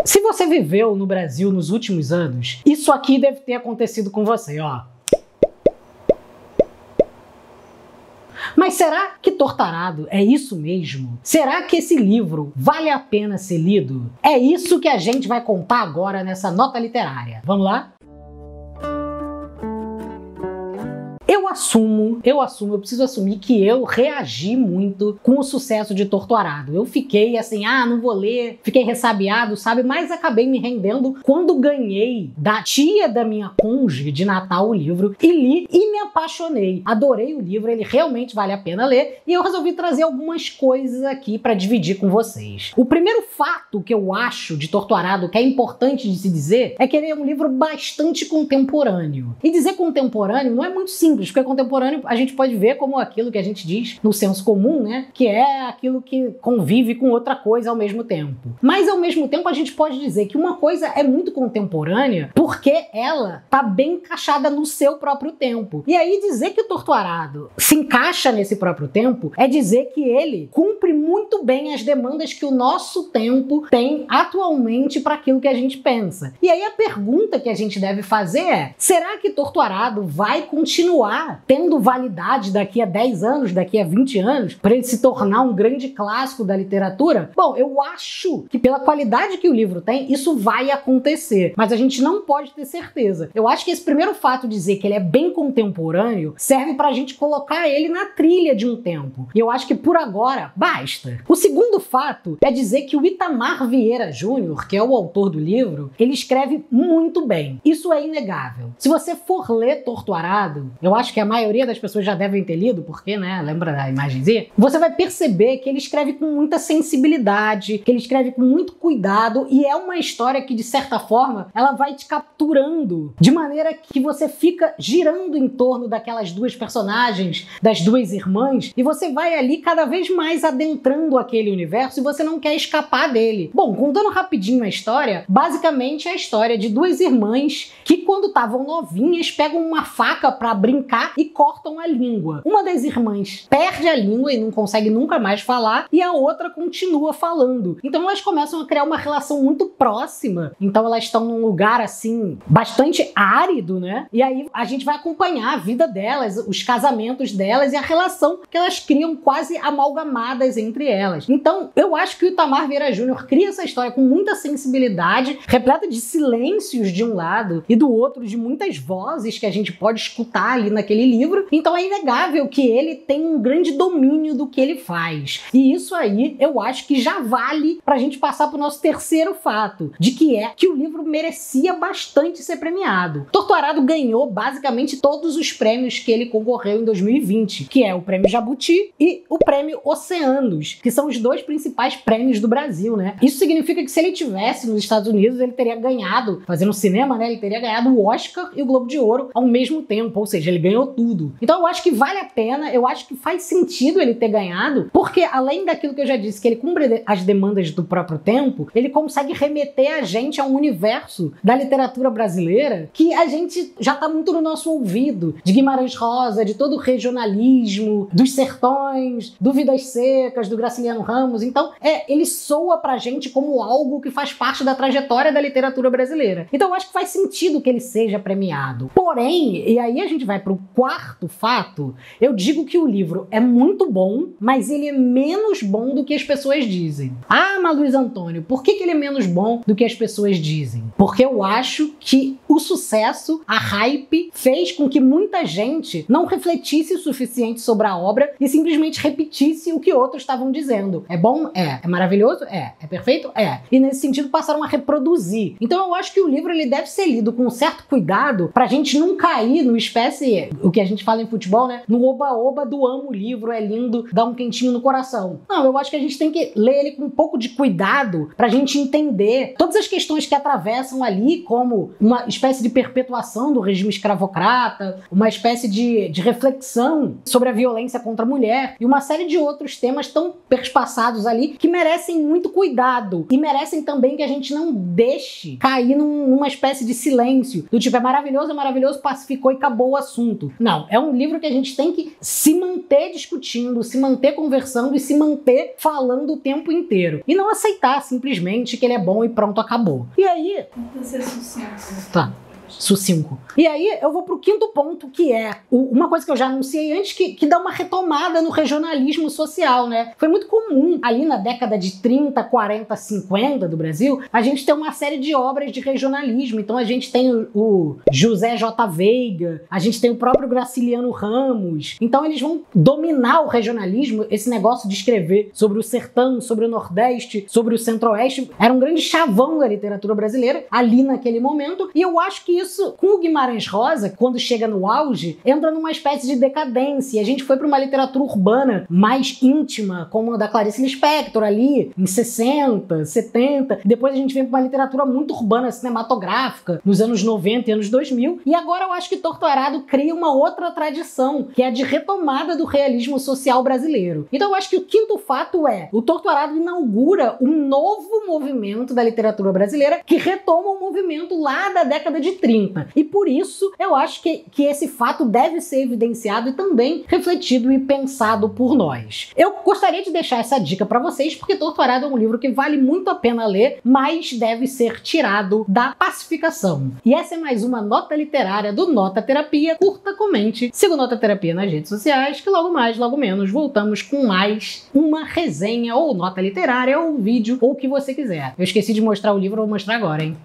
Se você viveu no Brasil nos últimos anos, isso aqui deve ter acontecido com você, ó. Mas será que Torturado é isso mesmo? Será que esse livro vale a pena ser lido? É isso que a gente vai contar agora nessa nota literária. Vamos lá? Eu preciso assumir que eu reagi muito com o sucesso de Torturado. Eu fiquei assim, não vou ler, fiquei ressabiado, sabe? Mas acabei me rendendo quando ganhei da tia da minha cônjuge de Natal o livro e li e me apaixonei. Adorei o livro, ele realmente vale a pena ler e eu resolvi trazer algumas coisas aqui para dividir com vocês. O primeiro fato que eu acho de Torturado que é importante de se dizer é que ele é um livro bastante contemporâneo. E dizer contemporâneo não é muito simples, porque contemporâneo a gente pode ver como aquilo que a gente diz no senso comum, né? Que é aquilo que convive com outra coisa ao mesmo tempo. Mas ao mesmo tempo a gente pode dizer que uma coisa é muito contemporânea porque ela tá bem encaixada no seu próprio tempo. E aí dizer que o Torturado se encaixa nesse próprio tempo é dizer que ele cumpre muito bem as demandas que o nosso tempo tem atualmente para aquilo que a gente pensa. E aí a pergunta que a gente deve fazer é: será que Torturado vai continuar tendo validade daqui a 10 anos, daqui a 20 anos, para ele se tornar um grande clássico da literatura? Bom, eu acho que pela qualidade que o livro tem, isso vai acontecer, mas a gente não pode ter certeza. Eu acho que esse primeiro fato de dizer que ele é bem contemporâneo serve para a gente colocar ele na trilha de um tempo. E eu acho que por agora basta. O segundo fato é dizer que o Itamar Vieira Júnior, que é o autor do livro, ele escreve muito bem. Isso é inegável. Se você for ler Torturado, eu acho que a maioria das pessoas já devem ter lido, porque, né, lembra da imagenzinha? Você vai perceber que ele escreve com muita sensibilidade, que ele escreve com muito cuidado e é uma história que, de certa forma, ela vai te capturando de maneira que você fica girando em torno daquelas duas personagens, das duas irmãs, e você vai ali cada vez mais adentrando aquele universo e você não quer escapar dele. Bom, contando rapidinho a história, basicamente é a história de duas irmãs que, quando estavam novinhas, pegam uma faca pra brincar e cortam a língua. Uma das irmãs perde a língua e não consegue nunca mais falar, e a outra continua falando. Então elas começam a criar uma relação muito próxima. Então elas estão num lugar assim bastante árido, né? E aí a gente vai acompanhar a vida delas, os casamentos delas e a relação que elas criam quase amalgamadas entre elas. Então eu acho que o Itamar Vieira Júnior cria essa história com muita sensibilidade, repleta de silêncios de um lado e do outro de muitas vozes que a gente pode escutar ali naquele livro. Então é inegável que ele tem um grande domínio do que ele faz. E isso aí eu acho que já vale pra gente passar pro nosso terceiro fato, de que é que o livro merecia bastante ser premiado. Torturado ganhou basicamente todos os prêmios que ele concorreu em 2020, que é o Prêmio Jabuti e o Prêmio Oceanos, que são os dois principais prêmios do Brasil, né? Isso significa que se ele tivesse nos Estados Unidos, ele teria ganhado, fazendo cinema, né? Ele teria ganhado o Oscar e o Globo de Ouro ao mesmo tempo, ou seja, ele ganhou tudo. Então eu acho que vale a pena, eu acho que faz sentido ele ter ganhado, porque além daquilo que eu já disse, que ele cumpre as demandas do próprio tempo, ele consegue remeter a gente a um universo da literatura brasileira que a gente já tá muito no nosso ouvido, de Guimarães Rosa, de todo o regionalismo, dos sertões, do Vidas Secas, do Graciliano Ramos. Então, ele soa pra gente como algo que faz parte da trajetória da literatura brasileira. Então eu acho que faz sentido que ele seja premiado. Porém, e aí a gente vai pro quarto fato, eu digo que o livro é muito bom, mas ele é menos bom do que as pessoas dizem. Mas Luiz Antônio, por que ele é menos bom do que as pessoas dizem? Porque eu acho que o sucesso, a hype, fez com que muita gente não refletisse o suficiente sobre a obra e simplesmente repetisse o que outros estavam dizendo. É bom? É. É maravilhoso? É. É perfeito? É. E nesse sentido passaram a reproduzir. Então eu acho que o livro ele deve ser lido com um certo cuidado pra gente não cair no espécie, o que a gente fala em futebol, né? No oba-oba do amo o livro, é lindo, dá um quentinho no coração. Não, eu acho que a gente tem que ler ele com um pouco de cuidado pra gente entender todas as questões que atravessam ali como uma espécie espécie de perpetuação do regime escravocrata, uma espécie de reflexão sobre a violência contra a mulher e uma série de outros temas tão perspassados ali que merecem muito cuidado e merecem também que a gente não deixe cair numa espécie de silêncio, do tipo, é maravilhoso, pacificou e acabou o assunto. Não, é um livro que a gente tem que se manter discutindo, se manter conversando e se manter falando o tempo inteiro. E não aceitar simplesmente que ele é bom e pronto, acabou. E aí... Tenta ser sucinto. Tá. Sucinco. E aí eu vou pro quinto ponto, que é uma coisa que eu já anunciei antes, que dá uma retomada no regionalismo social, né? Foi muito comum ali na década de 30, 40, 50 do Brasil, a gente ter uma série de obras de regionalismo. Então a gente tem o José J. Veiga, a gente tem o próprio Graciliano Ramos. Então eles vão dominar o regionalismo, esse negócio de escrever sobre o sertão, sobre o Nordeste, sobre o Centro-Oeste. Era um grande chavão da literatura brasileira ali naquele momento, e eu acho que isso, com o Guimarães Rosa, quando chega no auge, entra numa espécie de decadência. A gente foi para uma literatura urbana mais íntima, como a da Clarice Lispector ali, em 60, 70. Depois a gente vem para uma literatura muito urbana, cinematográfica, nos anos 90 e anos 2000. E agora eu acho que Torto Arado cria uma outra tradição, que é a de retomada do realismo social brasileiro. Então eu acho que o quinto fato é, o Torto Arado inaugura um novo movimento da literatura brasileira que retoma um movimento lá da década de 30. E por isso eu acho que esse fato deve ser evidenciado e também refletido e pensado por nós. Eu gostaria de deixar essa dica para vocês, porque Torto Arado é um livro que vale muito a pena ler, mas deve ser tirado da pacificação. E essa é mais uma nota literária do Nota Terapia. Curta, comente, siga o Nota Terapia nas redes sociais, que logo mais, logo menos, voltamos com mais uma resenha ou nota literária ou vídeo ou o que você quiser. Eu esqueci de mostrar o livro, eu vou mostrar agora, hein?